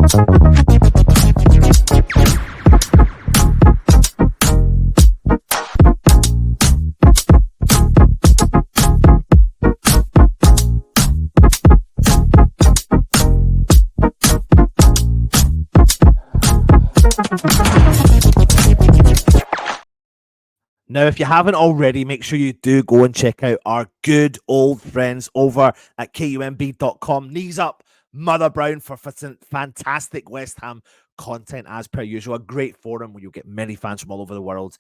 Now, if you haven't already, make sure you do go and check out our good old friends over at KUMB.com. Knees up, Mother Brown, for fantastic West Ham content as per usual. A great forum where you'll get many fans from all over the world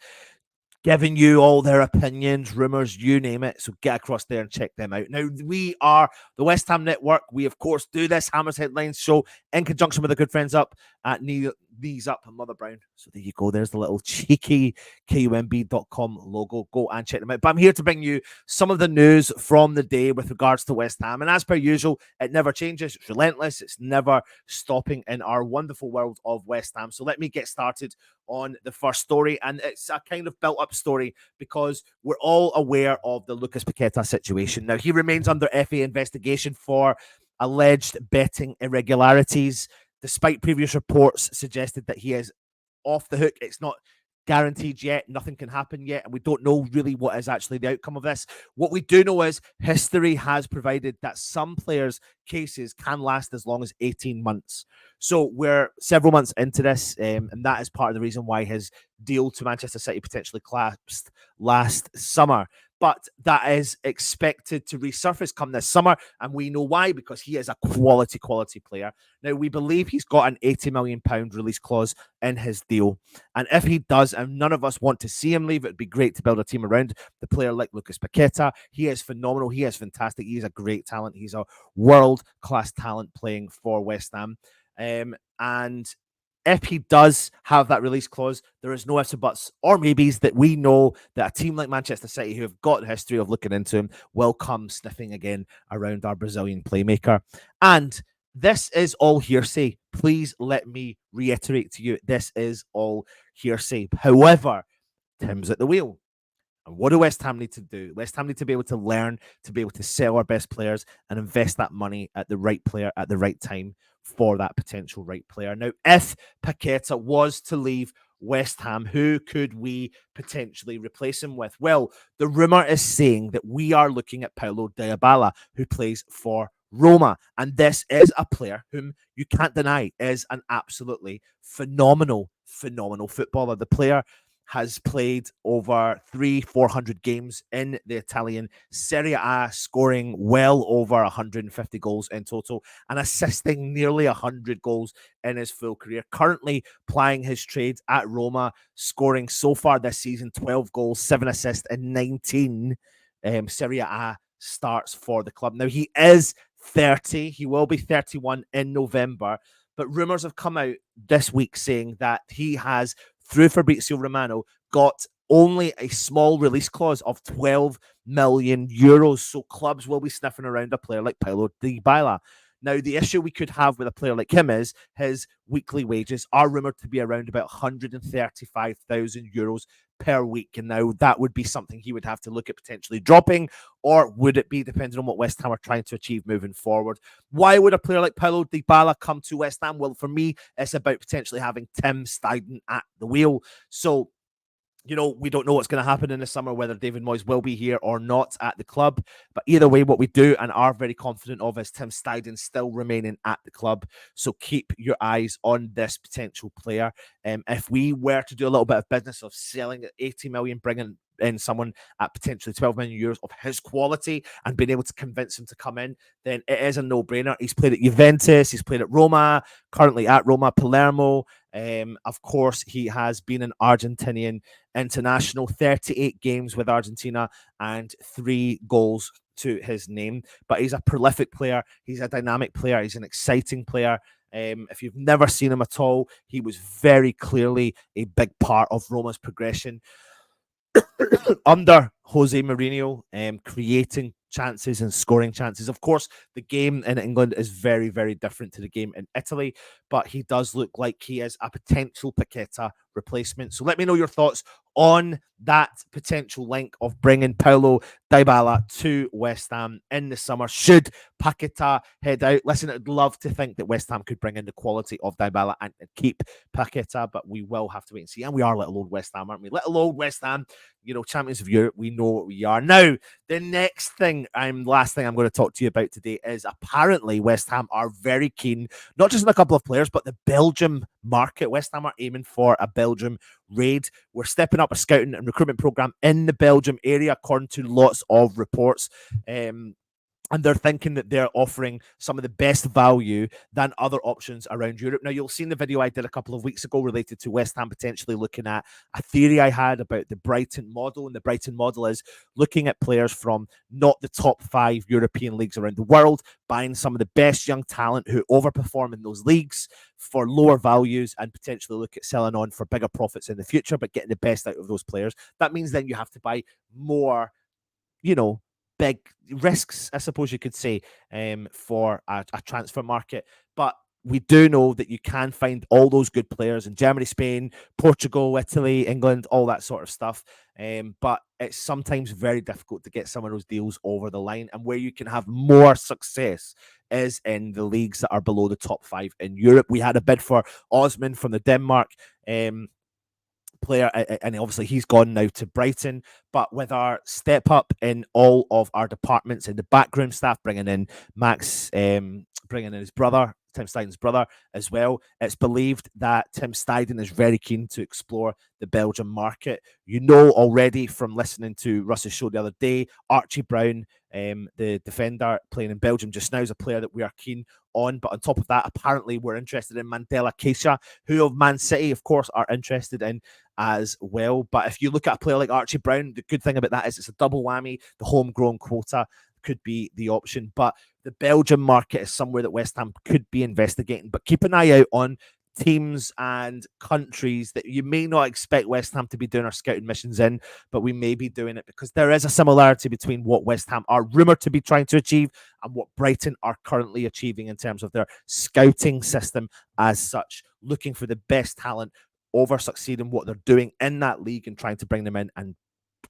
giving you all their opinions, rumors, you name it. So get across there and check them out. Now, we are the West Ham Network. We, of course, do this Hammers Headlines show in conjunction with the good friends up at Knees Up and Mother Brown. So there you go. There's the little cheeky KUMB.com logo. Go and check them out. But I'm here to bring you some of the news from the day with regards to West Ham. And as per usual, it never changes. It's relentless. It's never stopping in our wonderful world of West Ham. So let me get started on the first story, and it's a kind of built-up story because we're all aware of the Lucas Paqueta situation. Now, he remains under FA investigation for alleged betting irregularities, despite previous reports suggested that he is off the hook. It's not guaranteed yet. Nothing can happen yet, and we don't know really what is actually the outcome of this. What we do know is history has provided that some players' cases can last as long as 18 months. So we're several months into this, and that is part of the reason why his deal to Manchester City potentially collapsed last summer. But that is expected to resurface come this summer, and we know why, because he is a quality player. Now, we believe he's got an £80 million release clause in his deal, and if he does, and none of us want to see him leave, it'd be great to build a team around the player like Lucas Paqueta. He is phenomenal. He is fantastic. He's a great talent. He's a world-class talent playing for West Ham. And if he does have that release clause, there is no ifs or buts or maybes that we know that a team like Manchester City, who have got a history of looking into him, will come sniffing again around our Brazilian playmaker. And this is all hearsay. Please let me reiterate to you, this is all hearsay. However, Tim's at the wheel. And what do West Ham need to do? West Ham need to be able to learn, to be able to sell our best players and invest that money at the right player at the right time for that potential right player. Now, if Paqueta was to leave West Ham, who could we potentially replace him with? Well, the rumor is saying that we are looking at Paulo Dybala, who plays for Roma. And this is a player whom you can't deny is an absolutely phenomenal footballer. The player has played over 400 games in the Italian Serie A, scoring well over 150 goals in total and assisting nearly 100 goals in his full career. Currently plying his trade at Roma, scoring so far this season 12 goals, 7 assists, and 19 Serie A starts for the club. Now, he is 30. He will be 31 in November. But rumors have come out this week saying that he has, through Fabrizio Romano, got only a small release clause of 12 million euros. So clubs will be sniffing around a player like Paulo Dybala. Now, the issue we could have with a player like him is his weekly wages are rumored to be around about 135,000 euros per week. And now that would be something he would have to look at potentially dropping, or would it be depending on what West Ham are trying to achieve moving forward? Why would a player like Paulo Dybala come to West Ham? Well, for me, it's about potentially having Tim Steidten at the wheel. So, you know, we don't know what's going to happen in the summer, whether David Moyes will be here or not at the club. But either way, what we do and are very confident of is Tim Steidten still remaining at the club. So keep your eyes on this potential player. If we were to do a little bit of business of selling at 80 million, bringing in someone at potentially 12 million euros of his quality and being able to convince him to come in, then it is a no-brainer. He's played at Juventus, he's played at Roma, currently at Roma, Palermo. Of course, he has been an Argentinian international, 38 games with Argentina and 3 goals to his name. But he's a prolific player. He's a dynamic player. He's an exciting player. If you've never seen him at all, he was very clearly a big part of Roma's progression under Jose Mourinho, creating chances and scoring chances. Of course, the game in England is very, very different to the game in Italy, but he does look like he is a potential Paqueta replacement. So let me know your thoughts on that potential link of bringing Paulo Dybala to West Ham in the summer. Should Paqueta head out? Listen, I'd love to think that West Ham could bring in the quality of Dybala and keep Paqueta, but we will have to wait and see. And we are little old West Ham, aren't we? Little old West Ham, you know, champions of Europe. We know what we are. Now, the next thing, last thing I'm going to talk to you about today is apparently West Ham are very keen, not just in a couple of players, but the Belgium market. West Ham are aiming for a Belgium Raid. We're stepping up a scouting and recruitment program in the Belgium area, according to lots of reports. And they're thinking that they're offering some of the best value than other options around Europe. Now, you'll see in the video I did a couple of weeks ago related to West Ham potentially looking at a theory I had about the Brighton model. And the Brighton model is looking at players from not the top 5 European leagues around the world, buying some of the best young talent who overperform in those leagues for lower values and potentially look at selling on for bigger profits in the future, but getting the best out of those players. That means then you have to buy more, you know, big risks, I suppose you could say, for a transfer market. But we do know that you can find all those good players in Germany, Spain, Portugal, Italy, England, all that sort of stuff. But it's sometimes very difficult to get some of those deals over the line. And where you can have more success is in the leagues that are below the top 5 in Europe. We had a bid for Osman from the Denmark player, and obviously he's gone now to Brighton. But with our step up in all of our departments in the backroom staff, bringing in Max, bringing in his brother, Tim Steiden's brother as well, it's believed that Tim Steiden is very keen to explore the Belgian market. You know already from listening to Russ's show the other day, Archie Brown, the defender playing in Belgium just now, is a player that we are keen on. But on top of that, apparently we're interested in Mandela Keisha, who of Man City, of course, are interested in as well. But if you look at a player like Archie Brown, the good thing about that is it's a double whammy. The homegrown quota could be the option. But the Belgian market is somewhere that West Ham could be investigating. But keep an eye out on teams and countries that you may not expect West Ham to be doing our scouting missions in, but we may be doing it because there is a similarity between what West Ham are rumoured to be trying to achieve and what Brighton are currently achieving in terms of their scouting system as such, looking for the best talent over succeeding what they're doing in that league and trying to bring them in and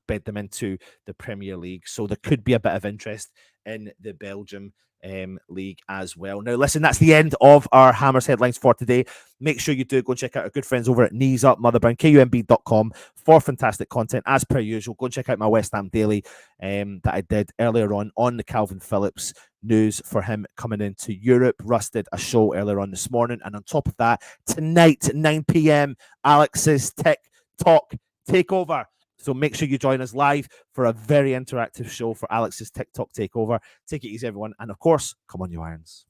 bed them into the Premier League. So there could be a bit of interest in the Belgium league as well. Now, listen, that's the end of our Hammers headlines for today. Make sure you do go and check out our good friends over at Knees Up, Motherbrand, KUMB.com for fantastic content. As per usual, go and check out my West Ham Daily that I did earlier on the Calvin Phillips news for him coming into Europe. Russ did a show earlier on this morning. And on top of that, tonight at 9 p.m, Alex's TikTok takeover. So make sure you join us live for a very interactive show for Alex's TikTok takeover. Take it easy, everyone. And of course, come on, you Irons.